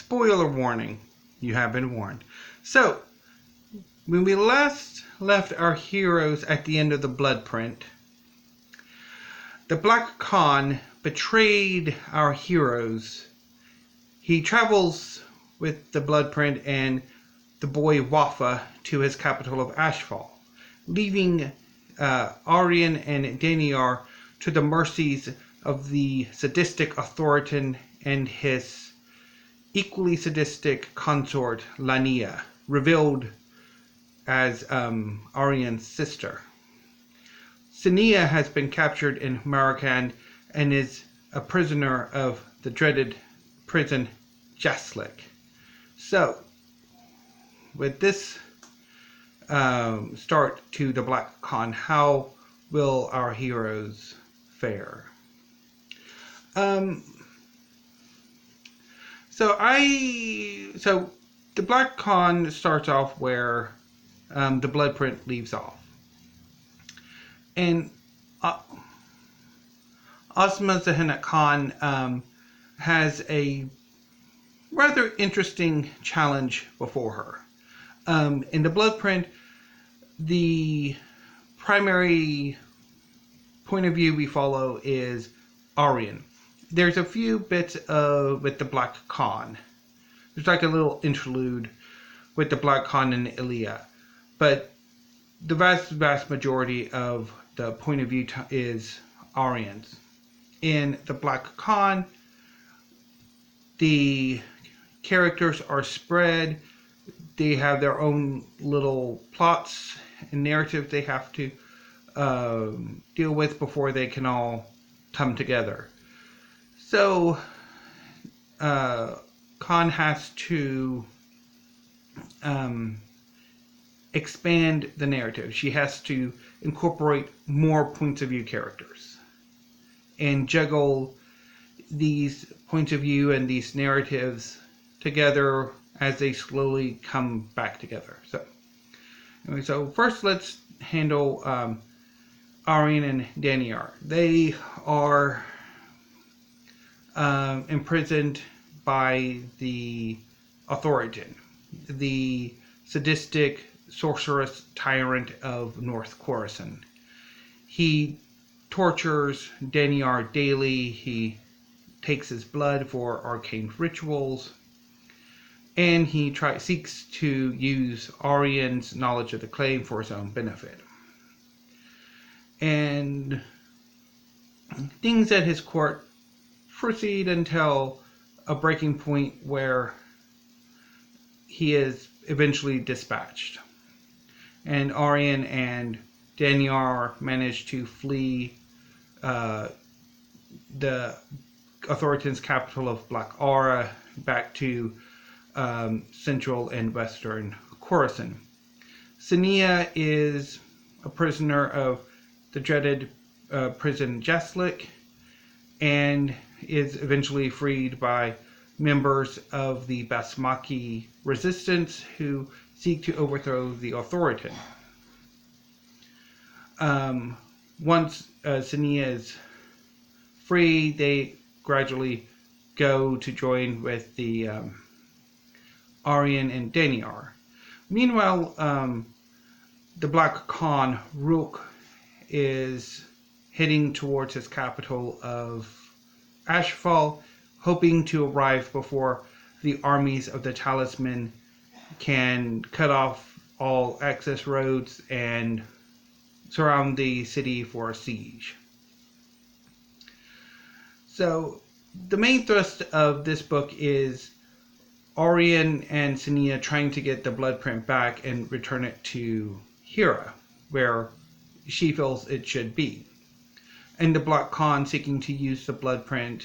spoiler warning. You have been warned. So, when we last left our heroes at the end of the Bloodprint, the Black Khan betrayed our heroes. He travels with the Bloodprint and the boy Wafa to his capital of Ashfall, leaving Aryan and Danyar to the mercies of the sadistic Authoritan and his equally sadistic consort Lania, revealed as Aryan's sister. Sania has been captured in Marikand and is a prisoner of the dreaded prison Jaslik. So, with this start to the Black Khan, how will our heroes fare? So the Black Khan starts off where the Bloodprint leaves off, and Ausma Zehanat Khan has a rather interesting challenge before her. In the Bloodprint, the primary point of view we follow is Aryan. There's a few bits with the Black Khan. There's like a little interlude with the Black Khan and Ilya, but the vast majority of the point of view is Aryan's. In the Black Khan, the characters are spread. They have their own little plots and narratives they have to deal with before they can all come together. So, Khan has to expand the narrative. She has to incorporate more points of view characters and juggle these points of view and these narratives together as they slowly come back together. So first let's handle Aryan and Danyar. They are imprisoned by the Authoritan, the sadistic sorceress tyrant of North Khorasan. He tortures Danyar daily. He takes his blood for arcane rituals, and he seeks to use Aryan's knowledge of the claim for his own benefit. And things at his court proceed until a breaking point where he is eventually dispatched. And Aryan and Danyar manage to flee the Authoritan's capital of Black Aura back to central and western Khorasan. Sania is a prisoner of the dreaded prison Jaslik and is eventually freed by members of the Basmaki resistance who seek to overthrow the Authoritan. Once Sania is free, they gradually go to join with the Aryan and Danyar. Meanwhile, the Black Khan, Rook, is heading towards his capital of Ashfall, hoping to arrive before the armies of the Talisman can cut off all access roads and surround the city for a siege. So, the main thrust of this book is Aryan and Sania trying to get the Bloodprint back and return it to Hera, where she feels it should be. And the Black Khan seeking to use the Bloodprint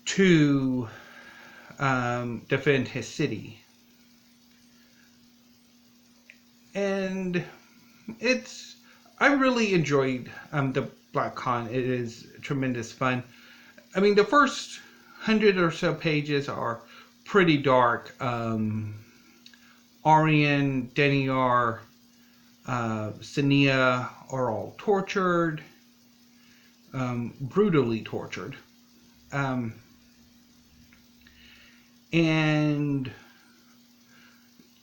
to defend his city. And I really enjoyed the Black Khan. It is tremendous fun. I mean, the first 100 or so pages are pretty dark. Aryan, Danyar, Sania are all tortured, brutally tortured. and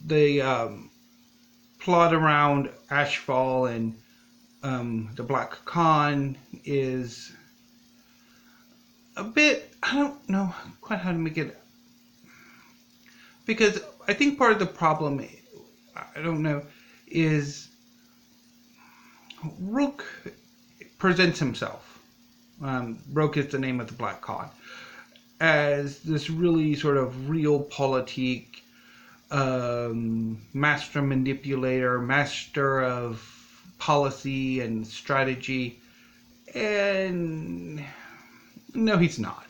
the plot around Ashfall and the Black Khan is a bit, I don't know quite how to make it, because I think part of the problem, I don't know, is Rook presents himself, Rook is the name of the Black Khan, as this really sort of realpolitik, master manipulator, master of policy and strategy, and no, he's not.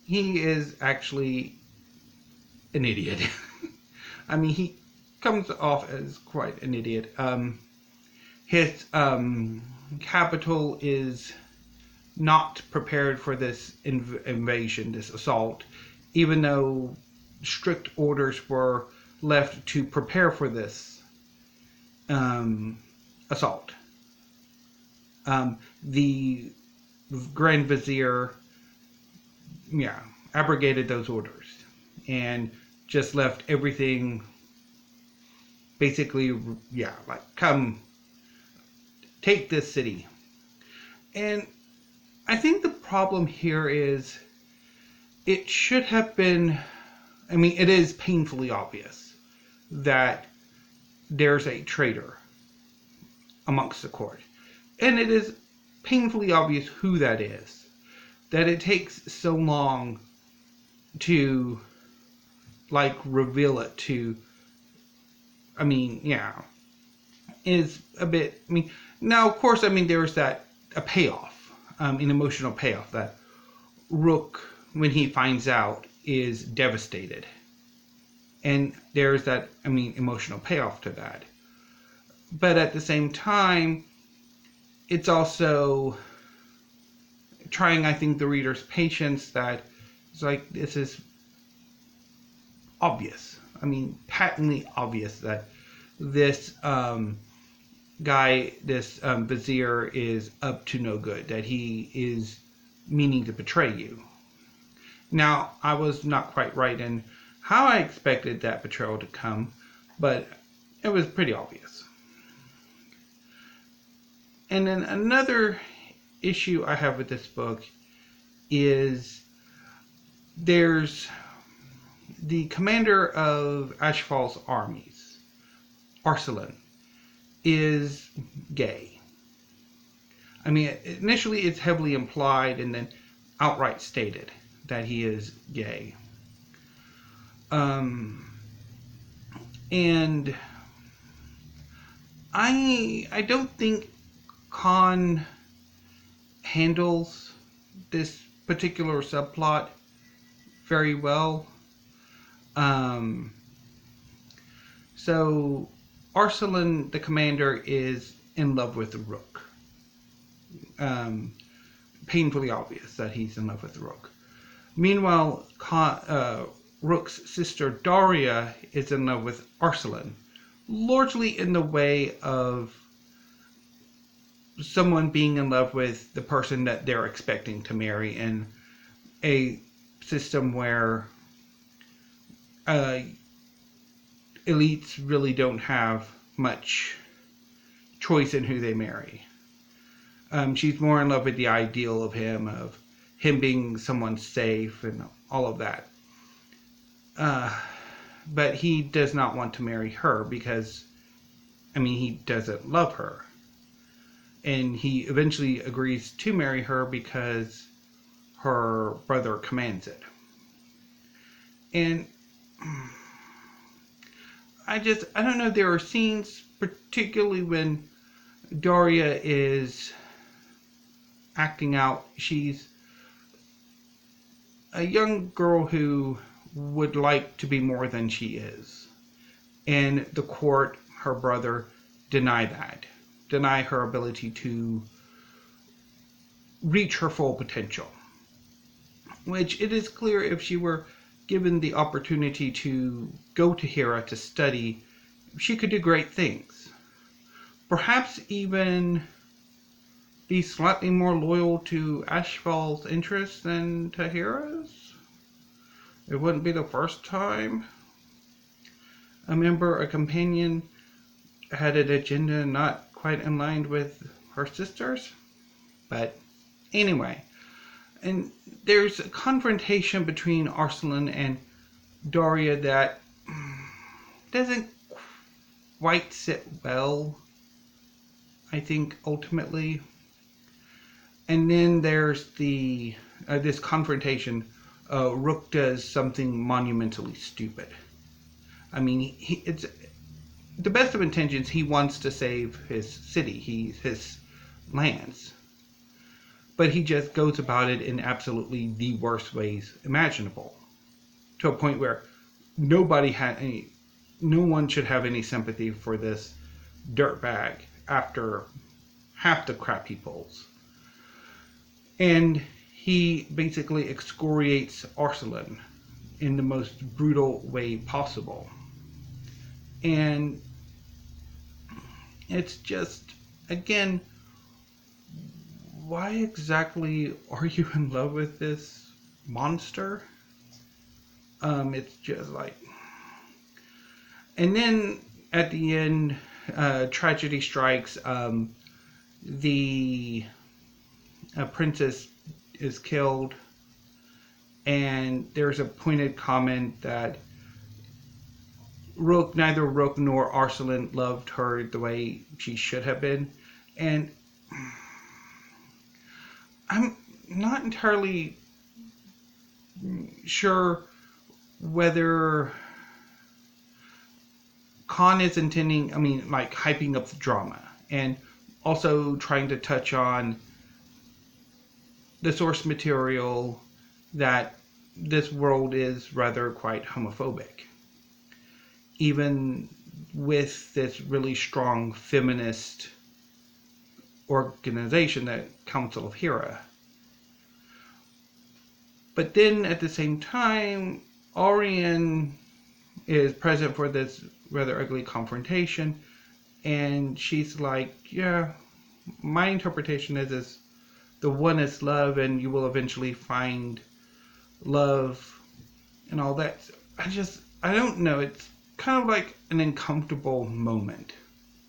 He is actually an idiot. I mean, he comes off as quite an idiot. His capital is not prepared for this invasion, this assault, even though strict orders were left to prepare for this assault. The Grand Vizier, abrogated those orders and just left everything basically, like, come, take this city. And I think the problem here is it should have been, I mean, it is painfully obvious that there's a traitor amongst the court. And it is painfully obvious who that is. That it takes so long to, like, reveal it to, I mean, is a bit, I mean, now, of course, I mean, there's a payoff, an emotional payoff that Rook, when he finds out, is devastated. And there's that, I mean, emotional payoff to that. But at the same time, it's also trying, I think, the reader's patience that it's like, this is obvious. I mean, patently obvious that this guy, this vizier, is up to no good, that he is meaning to betray you. Now, I was not quite right in how I expected that betrayal to come, but it was pretty obvious. And then another issue I have with this book is there's the commander of Ashfall's armies, Arsalan, is gay. I mean, initially it's heavily implied and then outright stated that he is gay. And I don't think Khan handles this particular subplot very well. So Arsalan, the commander, is in love with the Rook. Painfully obvious that he's in love with the Rook. Meanwhile, Rook's sister Daria is in love with Arsalan, largely in the way of someone being in love with the person that they're expecting to marry in a system where elites really don't have much choice in who they marry. She's more in love with the ideal of him being someone safe and all of that. But he does not want to marry her because, I mean, he doesn't love her. And he eventually agrees to marry her because her brother commands it. And I don't know, there are scenes, particularly when Daria is acting out. She's a young girl who would like to be more than she is. And the court, her brother, deny her ability to reach her full potential. Which it is clear, if she were given the opportunity to go to Hera to study, she could do great things. Perhaps even be slightly more loyal to Ashfall's interests than to Hera's. It wouldn't be the first time a companion, had an agenda not quite in line with her sisters. But anyway, and there's a confrontation between Arslan and Daria that doesn't quite sit well, I think, ultimately. And then there's the this confrontation. Rook does something monumentally stupid. I mean, it's the best of intentions. He wants to save his city, his lands, but he just goes about it in absolutely the worst ways imaginable, to a point where no one should have any sympathy for this dirtbag after half the crap he pulls. And he basically excoriates Arslan in the most brutal way possible. And it's just, again, why exactly are you in love with this monster? It's just like... And then at the end, tragedy strikes. The princess is killed, and there's a pointed comment that neither Rook nor Arslan loved her the way she should have been. And I'm not entirely sure whether Khan is intending, like hyping up the drama, and also trying to touch on the source material that this world is rather quite homophobic. Even with this really strong feminist organization, the Council of Hera. But then at the same time, Orion is present for this rather ugly confrontation, and she's like, yeah, my interpretation is the one is love, and you will eventually find love and all that. I don't know, it's kind of like an uncomfortable moment,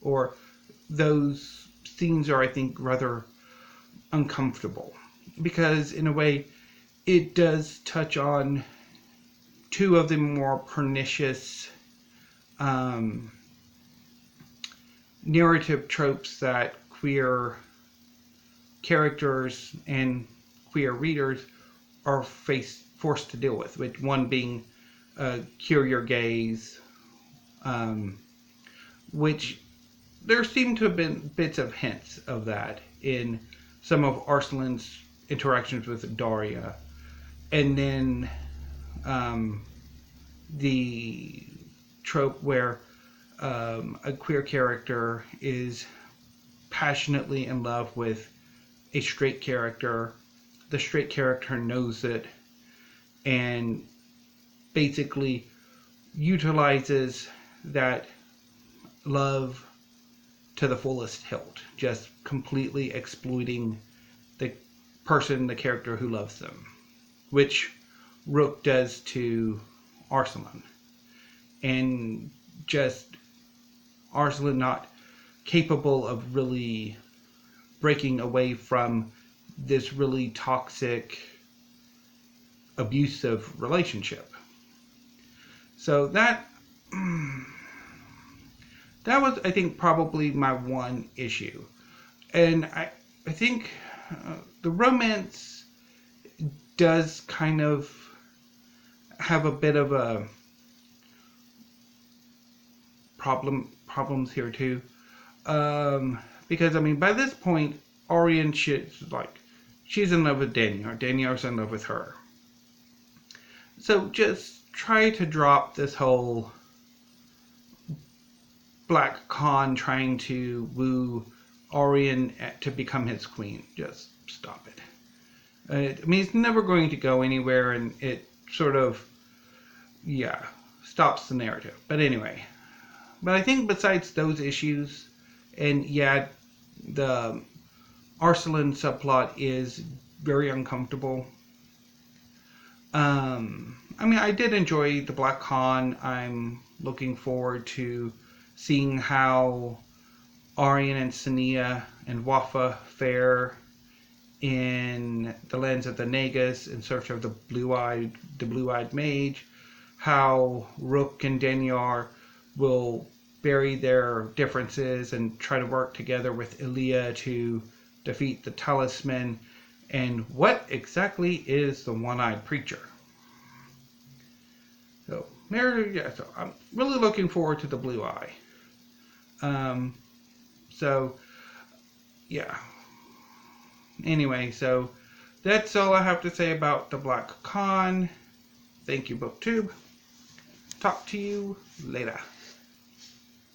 or those scenes are, I think, rather uncomfortable, because in a way it does touch on two of the more pernicious narrative tropes that queer characters and queer readers are forced to deal with one being cure your gaze, which there seem to have been bits of hints of that in some of Arslan's interactions with Daria, and then the trope where a queer character is passionately in love with a straight character. The straight character knows it and basically utilizes that love to the fullest hilt, just completely exploiting the character who loves them, which Rook does to Arslan. And just Arslan not capable of really breaking away from this really toxic, abusive relationship. So that was, I think, probably my one issue. And I think the romance does kind of have a bit of a problems here too. Because, by this point, Orion she's in love with Daniel, or Daniel's in love with her. So just try to drop this whole Black Khan trying to woo Orion to become his queen. Just stop it. It's never going to go anywhere, and it sort of, stops the narrative. But anyway, I think besides those issues, and the Arslan subplot is very uncomfortable. I mean, I did enjoy the Black Khan. I'm looking forward to seeing how Aryan and Sania and Wafa fare in the Lands of the Nagas in search of the blue-eyed mage. How Rook and Denyar will bury their differences and try to work together with Elia to defeat the Talisman. And what exactly is the one-eyed preacher? So so I'm really looking forward to the Blue Eye. So yeah. Anyway, so that's all I have to say about the Black Khan. Thank you, BookTube. Talk to you later.